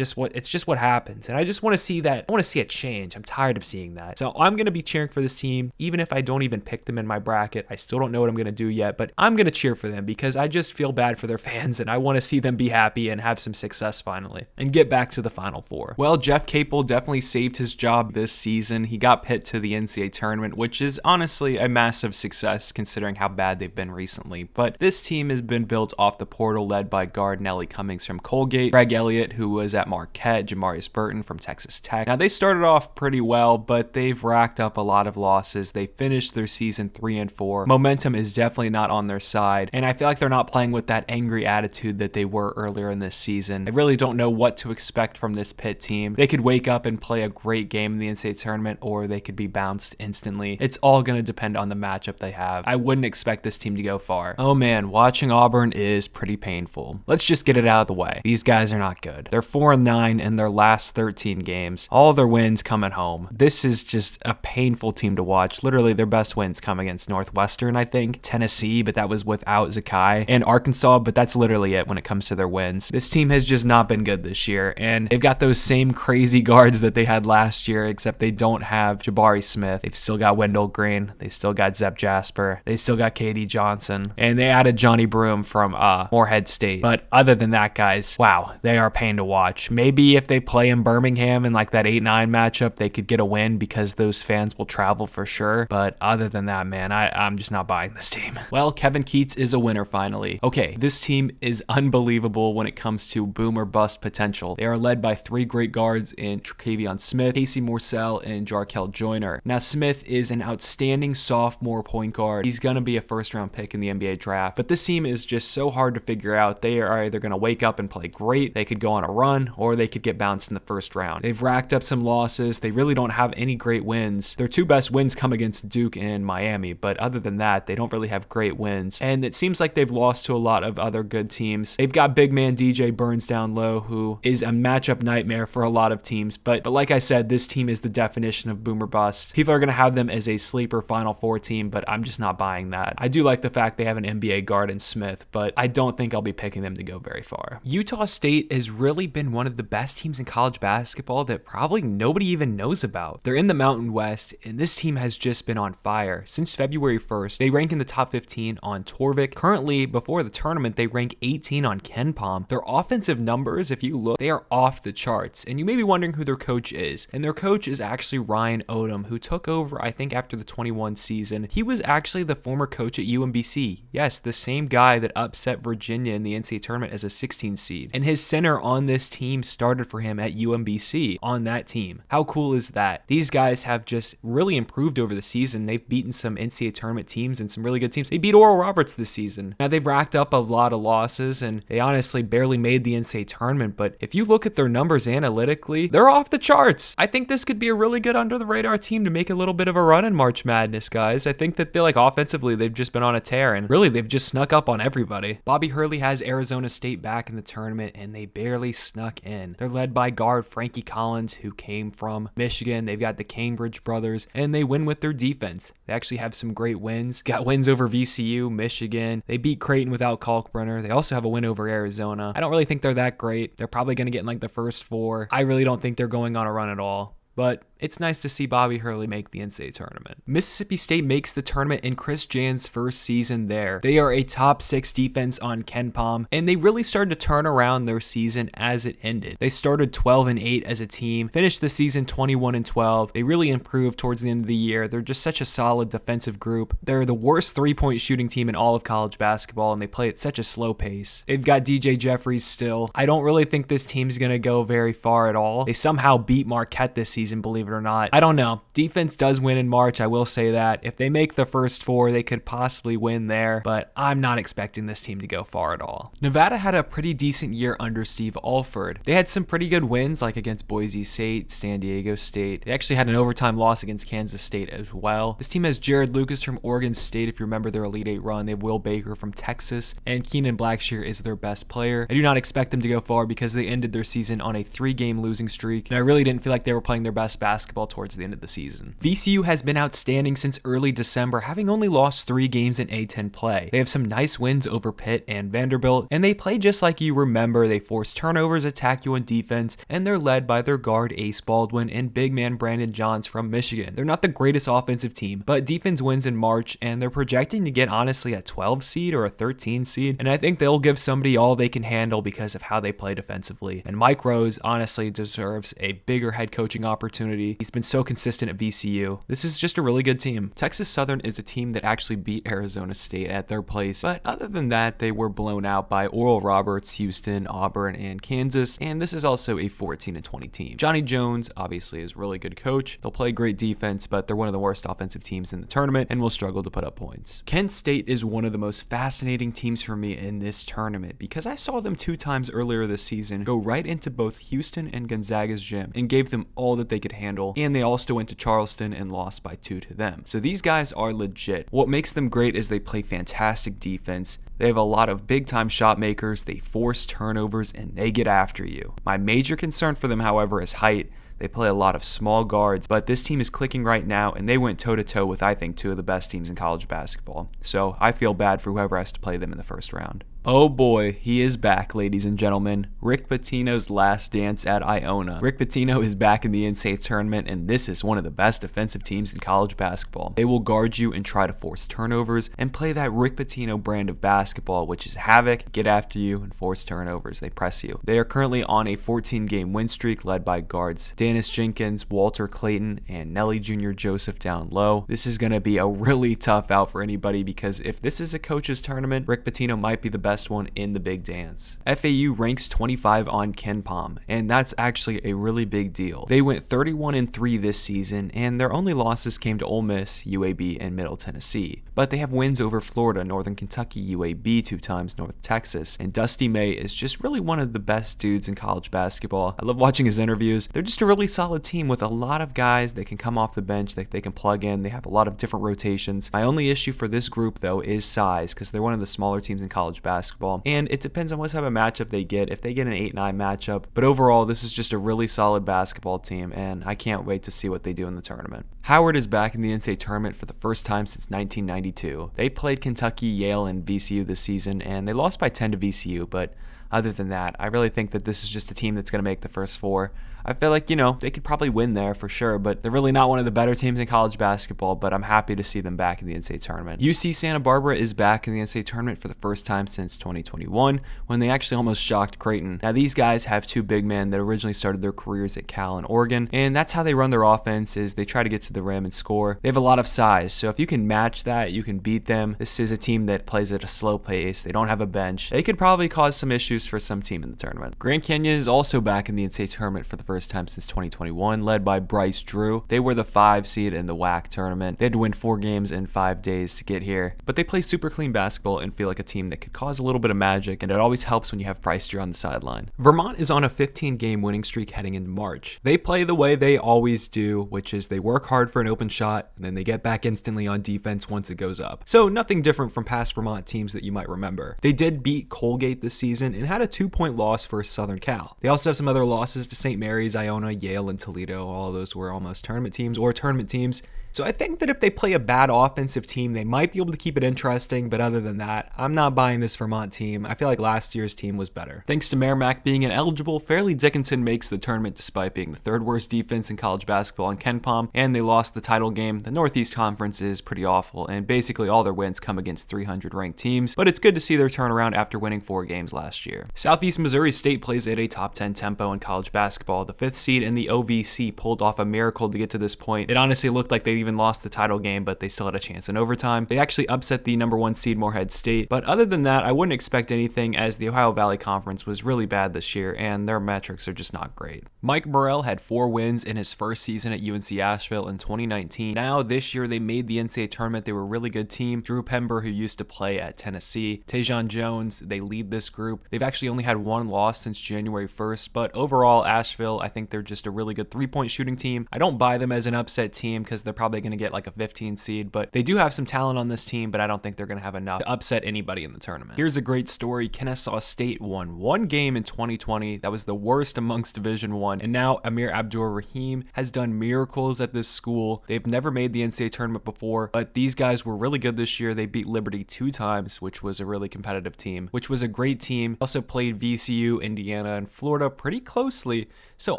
just what happens. And I just want to see that. I want to see it change. I'm tired of seeing that. So I'm going to be cheering for this team, even if I don't even pick them in my bracket. I still don't know what I'm going to do yet, but I'm going to cheer for them because I just feel bad for their fans, and I want to see them be happy and have some success finally and get back to the Final Four. Well, Jeff Capel definitely saved his job this season. He got Pitt to the NCAA tournament, which is honestly a massive success considering how bad they've been recently. But this team has been built off the portal led by guard Nelly Cummings from Colgate, Greg Elliott, who was at Marquette, Jamarius Burton from Texas Tech. Now, they started off pretty well, but they've racked up a lot of losses. They finished their season 3-4. Momentum is definitely not on their side, and I feel like they're not playing with that angry attitude that they were earlier in this season. I really don't know what to expect from this Pitt team. They could wake up and play a great game in the NCAA tournament, or they could be bounced instantly. It's all going to depend on the matchup they have. I wouldn't expect this team to go far. Oh man, watching Auburn is pretty painful. Let's just get it out of the way. These guys are not good. They're 4-9 in their last 13 games. All their wins come at home. This is just a painful team to watch. Literally, their best wins come against Northwestern, I think, Tennessee, but that was without Zakai, and Arkansas, but that's literally it when it comes to their wins. This team has just not been good this year, and they've got those same crazy guards that they had last year, except they don't have Jabari Smith. They've still got Wendell Green. They still got Zep Jasper. They still got KD Johnson, and they added Johnny Broome from Morehead State. But other than that, guys, wow, they are a pain to watch. Maybe if they play in Birmingham in like that 8-9 matchup, they could get a win because those fans will travel for sure. But other than that, man, I'm just not buying this team. Well, Kevin Keatts is a winner finally. Okay, this team is unbelievable when it comes to boom or bust potential. They are led by 3 great guards in Tre'Quavion Smith, Casey Morsell, and Jarkel Joyner. Now, Smith is an outstanding sophomore point guard. He's going to be a first-round pick in the NBA draft, but this team is just so hard to figure out. They are either going to wake up and play great, they could go on a run, or they could get bounced in the first round. They've racked up some losses. They really don't have any great wins. Their 2 best wins come against Duke and Miami, but other than that, they don't really have great wins. And it seems like they've lost to a lot of other good teams. They've got big man DJ Burns down low, who is a matchup nightmare for a lot of teams. But like I said, this team is the definition of boom or bust. People are going to have them as a sleeper Final Four team, but I'm just not buying that. I do like the fact they have an NBA guard in Smith, but I don't think I'll be picking them to go very far. Utah State has really been one of the best teams in college basketball that probably nobody even knows about. They're in the Mountain West, and this team has just been on fire. Since February 1st, they rank in the top 15 on Torvik. Currently, before the tournament, they rank 18 on KenPom. Their offensive numbers, if you look, they are off the charts. And you may be wondering who their coach is. And their coach is actually Ryan Odom, who took over, I think, after the 21 season. He was actually the former coach at UMBC. Yes, the same guy that upset Virginia in the NCAA tournament as a 16 seed. And his center on this team started for him at UMBC on that team. How cool is that? These guys have just really improved over the season. They've beaten some NCAA tournament teams and some really good teams. They beat Oral Roberts this season. Now, they've racked up a lot of losses, and they honestly barely made the NCAA tournament, but if you look at their numbers analytically, they're off the charts. I think this could be a really good under-the-radar team to make a little bit of a run in March Madness, guys. I think that offensively, they've just been on a tear, and really, they've just snuck up on everybody. Bobby Hurley has Arizona State back in the tournament, and they barely snuck in. They're led by guard Frankie Collins, who came from Michigan. They've got the Cambridge brothers, and they win with their defense. They actually have some great wins. Got wins over VCU, Michigan. They beat Creighton without Kalkbrenner. They also have a win over Arizona. I don't really think they're that great. They're probably going to get in like the first 4. I really don't think they're going on a run at all. But it's nice to see Bobby Hurley make the NCAA tournament. Mississippi State makes the tournament in Chris Jan's first season there. They are a top 6 defense on KenPom, and they really started to turn around their season as it ended. They started 12-8 as a team, finished the season 21-12. They really improved towards the end of the year. They're just such a solid defensive group. They're the worst 3-point shooting team in all of college basketball, and they play at such a slow pace. They've got DJ Jeffries still. I don't really think this team's going to go very far at all. They somehow beat Marquette this season, believe it or not. I don't know. Defense does win in March, I will say that. If they make the first 4, they could possibly win there, but I'm not expecting this team to go far at all. Nevada had a pretty decent year under Steve Alford. They had some pretty good wins, like against Boise State, San Diego State. They actually had an overtime loss against Kansas State as well. This team has Jared Lucas from Oregon State, if you remember their Elite 8 run. They have Will Baker from Texas, and Keenan Blackshear is their best player. I do not expect them to go far because they ended their season on a 3-game losing streak, and I really didn't feel like they were playing their best basketball towards the end of the season. VCU has been outstanding since early December, having only lost 3 games in A10 play. They have some nice wins over Pitt and Vanderbilt, and they play just like you remember. They force turnovers, attack you on defense, and they're led by their guard Ace Baldwin and big man Brandon Johns from Michigan. They're not the greatest offensive team, but defense wins in March, and they're projecting to get honestly a 12 seed or a 13 seed, and I think they'll give somebody all they can handle because of how they play defensively. And Mike Rose honestly deserves a bigger head coaching opportunity. He's been so consistent at VCU. This is just a really good team. Texas Southern is a team that actually beat Arizona State at their place, but other than that, they were blown out by Oral Roberts, Houston, Auburn, and Kansas, and this is also a 14-20 team. Johnny Jones obviously is a really good coach. They'll play great defense, but they're one of the worst offensive teams in the tournament and will struggle to put up points. Kent State is one of the most fascinating teams for me in this tournament because I saw them 2 times earlier this season go right into both Houston and Gonzaga's gym and gave them all that they could handle, and they also went to Charleston and lost by 2 to them. So these guys are legit. What makes them great is they play fantastic defense. They have a lot of big time shot makers, they force turnovers, and they get after you. My major concern for them, however, is height. They play a lot of small guards, but this team is clicking right now, and they went toe-to-toe with, I think, 2 of the best teams in college basketball. So I feel bad for whoever has to play them in the first round. Oh boy, he is back, ladies and gentlemen. Rick Pitino's last dance at Iona. Rick Pitino is back in the NCAA tournament, and this is one of the best defensive teams in college basketball. They will guard you and try to force turnovers and play that Rick Pitino brand of basketball, which is havoc, get after you, and force turnovers. They press you. They are currently on a 14-game win streak led by guards Dennis Jenkins, Walter Clayton, and Nelly Jr. Joseph down low. This is going to be a really tough out for anybody because if this is a coach's tournament, Rick Pitino might be the best one in the big dance. FAU ranks 25 on KenPom, and that's actually a really big deal. They went 31-3 this season, and their only losses came to Ole Miss, UAB, and Middle Tennessee. But they have wins over Florida, Northern Kentucky, UAB 2 times, North Texas, and Dusty May is just really one of the best dudes in college basketball. I love watching his interviews. They're just a really solid team with a lot of guys that can come off the bench, that they can plug in. They have a lot of different rotations. My only issue for this group, though, is size, because they're one of the smaller teams in college basketball. And it depends on what type of matchup they get, if they get an 8-9 matchup. But overall, this is just a really solid basketball team, and I can't wait to see what they do in the tournament. Howard is back in the NCAA tournament for the first time since 1992. They played Kentucky, Yale, and VCU this season, and they lost by 10 to VCU, but other than that, I really think that this is just a team that's going to make the first 4. I feel like, they could probably win there for sure, but they're really not one of the better teams in college basketball, but I'm happy to see them back in the NCAA tournament. UC Santa Barbara is back in the NCAA tournament for the first time since 2021, when they actually almost shocked Creighton. Now, these guys have 2 big men that originally started their careers at Cal and Oregon, and that's how they run their offense, is they try to get to the rim and score. They have a lot of size, so if you can match that, you can beat them. This is a team that plays at a slow pace. They don't have a bench. They could probably cause some issues for some team in the tournament. Grand Canyon is also back in the NCAA tournament for the first time since 2021, led by Bryce Drew. They were the 5 seed in the WAC tournament. They had to win 4 games in 5 days to get here, but they play super clean basketball and feel like a team that could cause a little bit of magic, and it always helps when you have Bryce Drew on the sideline. Vermont is on a 15-game winning streak heading into March. They play the way they always do, which is they work hard for an open shot, and then they get back instantly on defense once it goes up. So nothing different from past Vermont teams that you might remember. They did beat Colgate this season and had a 2-point loss for Southern Cal. They also have some other losses to St. Mary's, Iona, Yale, and Toledo. All of those were almost tournament teams or tournament teams. So I think that if they play a bad offensive team, they might be able to keep it interesting, but other than that, I'm not buying this Vermont team. I feel like last year's team was better. Thanks to Merrimack being ineligible, Fairleigh Dickinson makes the tournament despite being the third worst defense in college basketball in KenPom, and they lost the title game. The Northeast Conference is pretty awful, and basically all their wins come against 300 ranked teams, but it's good to see their turnaround after winning 4 games last year. Southeast Missouri State plays at a top 10 tempo in college basketball. The 5th seed in the OVC pulled off a miracle to get to this point. It honestly looked like they even lost the title game, but they still had a chance in overtime. They actually upset the number 1 seed Morehead State, but other than that, I wouldn't expect anything as the Ohio Valley Conference was really bad this year, and their metrics are just not great. Mike Burrell had 4 wins in his first season at UNC Asheville in 2019. Now, this year, they made the NCAA tournament. They were a really good team. Drew Pember, who used to play at Tennessee, Tajon Jones, they lead this group. They've actually only had 1 loss since January 1st, but overall, Asheville, I think they're just a really good 3-point shooting team. I don't buy them as an upset team because they're probably going to get like a 15 seed, but they do have some talent on this team, but I don't think they're going to have enough to upset anybody in the tournament. Here's a great story. Kennesaw State won 1 game in 2020. That was the worst amongst Division 1, and now Amir Abdur-Rahim has done miracles at this school. They've never made the NCAA tournament before, but these guys were really good this year. They beat Liberty 2 times, which was a really competitive team, which was a great team. Also played VCU, Indiana, and Florida pretty closely. So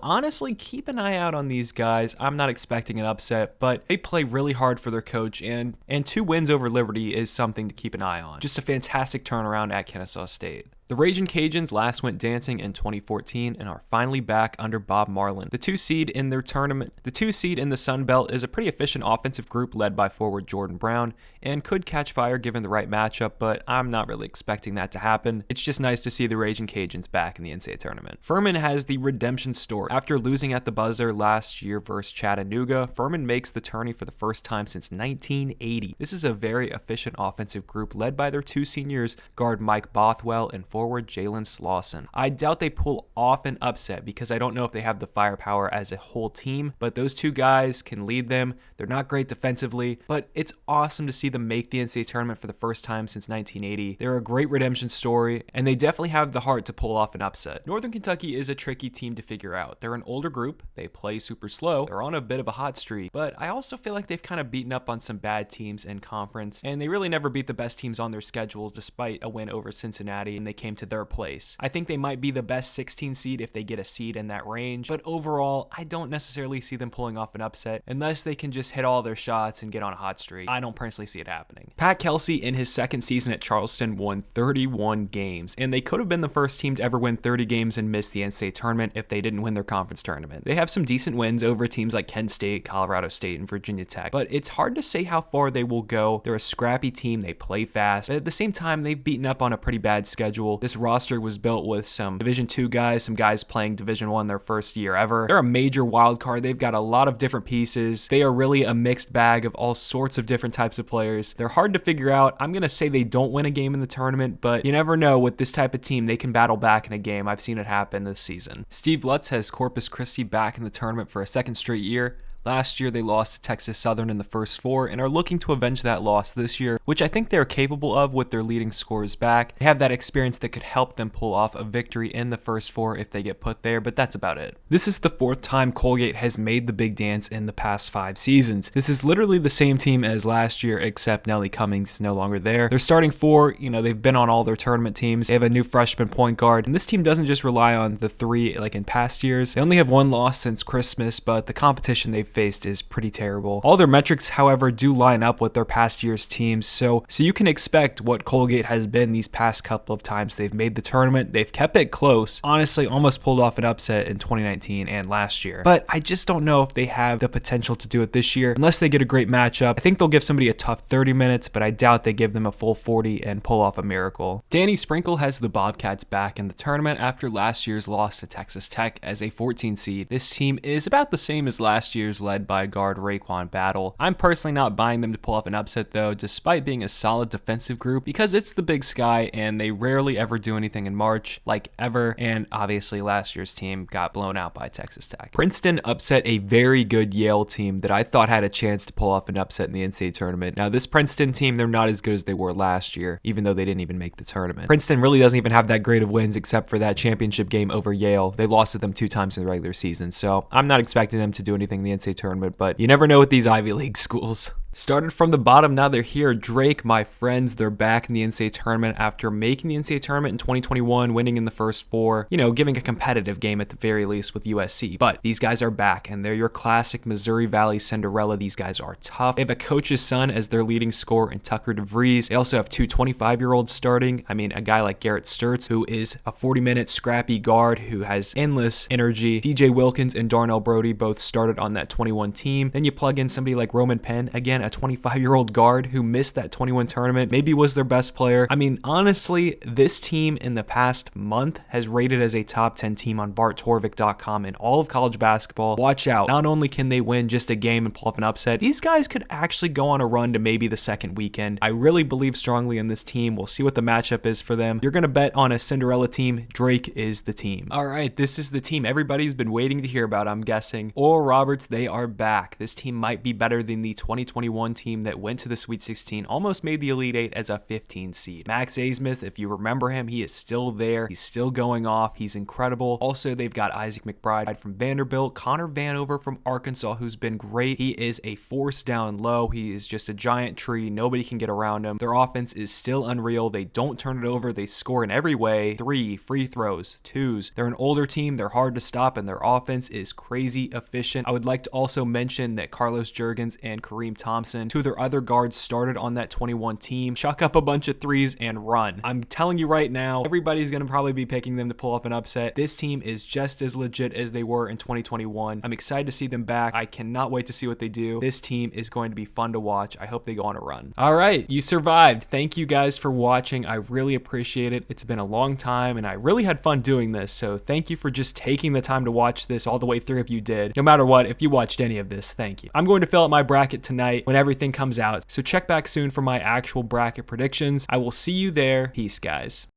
honestly, keep an eye out on these guys. I'm not expecting an upset, but they play really hard for their coach, and 2 wins over Liberty is something to keep an eye on. Just a fantastic turnaround at Kennesaw State. The Ragin' Cajuns last went dancing in 2014 and are finally back under Bob Marlin. The 2 seed in their tournament, the 2 seed in the Sun Belt is a pretty efficient offensive group led by forward Jordan Brown and could catch fire given the right matchup, but I'm not really expecting that to happen. It's just nice to see the Ragin' Cajuns back in the NCAA tournament. Furman has the redemption story. After losing at the buzzer last year versus Chattanooga, Furman makes the tourney for the first time since 1980. This is a very efficient offensive group led by their 2 seniors, guard Mike Bothwell and forward Jalen Slauson. I doubt they pull off an upset because I don't know if they have the firepower as a whole team, but those 2 guys can lead them. They're not great defensively, but it's awesome to see them make the NCAA tournament for the first time since 1980. They're a great redemption story, and they definitely have the heart to pull off an upset. Northern Kentucky is a tricky team to figure out. They're an older group, they play super slow, they're on a bit of a hot streak, but I also feel like they've kind of beaten up on some bad teams in conference, and they really never beat the best teams on their schedule despite a win over Cincinnati, and they came to their place. I think they might be the best 16 seed if they get a seed in that range, but overall, I don't necessarily see them pulling off an upset unless they can just hit all their shots and get on a hot streak. I don't personally see it happening. Pat Kelsey in his second season at Charleston won 31 games, and they could have been the first team to ever win 30 games and miss the NCAA tournament if they didn't win their conference tournament. They have some decent wins over teams like Kent State, Colorado State, and Virginia Tech, but it's hard to say how far they will go. They're a scrappy team, they play fast, but at the same time, they've beaten up on a pretty bad schedule. This roster was built with some Division II guys, some guys playing Division I their first year ever. They're a major wild card. They've got a lot of different pieces. They are really a mixed bag of all sorts of different types of players. They're hard to figure out. I'm going to say they don't win a game in the tournament, but you never know. With this type of team, they can battle back in a game. I've seen it happen this season. Steve Lutz has Corpus Christi back in the tournament for a 2nd straight year. Last year, they lost to Texas Southern in the first 4 and are looking to avenge that loss this year, which I think they're capable of with their leading scorers back. They have that experience that could help them pull off a victory in the first 4 if they get put there, but that's about it. This is the 4th time Colgate has made the big dance in the past 5 seasons. This is literally the same team as last year, except Nellie Cummings is no longer there. They're starting 4, they've been on all their tournament teams. They have a new freshman point guard, and this team doesn't just rely on the 3 like in past years. They only have 1 loss since Christmas, but the competition they've faced is pretty terrible. All their metrics, however, do line up with their past year's teams, so you can expect what Colgate has been these past couple of times they've made the tournament. They've kept it close, honestly almost pulled off an upset in 2019 and last year, but I just don't know if they have the potential to do it this year unless they get a great matchup. I think they'll give somebody a tough 30 minutes, but I doubt they give them a full 40 and pull off a miracle. Danny Sprinkle has the Bobcats back in the tournament after last year's loss to Texas Tech as a 14 seed. This team is about the same as last year's, led by guard Raekwon Battle. I'm personally not buying them to pull off an upset though, despite being a solid defensive group, because it's the Big Sky and they rarely ever do anything in March, like ever, and obviously last year's team got blown out by Texas Tech. Princeton upset a very good Yale team that I thought had a chance to pull off an upset in the NCAA tournament. Now this Princeton team, they're not as good as they were last year, even though they didn't even make the tournament. Princeton really doesn't even have that great of wins except for that championship game over Yale. They lost to them 2 times in the regular season, so I'm not expecting them to do anything in the NCAA NCAA tournament, but you never know with these Ivy League schools. Started from the bottom, now they're here. Drake, my friends, they're back in the NCAA tournament after making the NCAA tournament in 2021, winning in the first four, giving a competitive game at the very least with USC. But these guys are back, and they're your classic Missouri Valley Cinderella. These guys are tough. They have a coach's son as their leading scorer in Tucker DeVries. They also have two 25-year-olds starting. I mean, a guy like Garrett Sturtz, who is a 40-minute scrappy guard who has endless energy. DJ Wilkins and Darnell Brody both started on that 21 team. Then you plug in somebody like Roman Penn, again, a 25-year-old guard who missed that 21 tournament, maybe was their best player. I mean, honestly, this team in the past month has rated as a top 10 team on BartTorvik.com in all of college basketball. Watch out. Not only can they win just a game and pull off an upset, these guys could actually go on a run to maybe the second weekend. I really believe strongly in this team. We'll see what the matchup is for them. You're going to bet on a Cinderella team. Drake is the team. All right, this is the team everybody's been waiting to hear about, I'm guessing. Oral Roberts, they are back. This team might be better than the 2021 team that went to the Sweet 16, almost made the Elite Eight as a 15 seed. Max Abmas, if you remember him, he is still there. He's still going off. He's incredible. Also, they've got Isaac McBride from Vanderbilt, Connor Vanover from Arkansas, who's been great. He is a force down low. He is just a giant tree. Nobody can get around him. Their offense is still unreal. They don't turn it over. They score in every way. 3 free throws, 2s. They're an older team. They're hard to stop, and their offense is crazy efficient. I would like to also mention that Carlos Jurgens and Kareem Thompson, two of their other guards, started on that 21 team. Chuck up a bunch of threes and run. I'm telling you right now, everybody's going to probably be picking them to pull off an upset. This team is just as legit as they were in 2021. I'm excited to see them back. I cannot wait to see what they do. This team is going to be fun to watch. I hope they go on a run. All right, you survived. Thank you guys for watching. I really appreciate it. It's been a long time, and I really had fun doing this, so thank you for just taking the time to watch this all the way through if you did. No matter what, if you watched any of this, thank you. I'm going to fill out my bracket tonight when everything comes out, so check back soon for my actual bracket predictions. I will see you there. Peace, guys.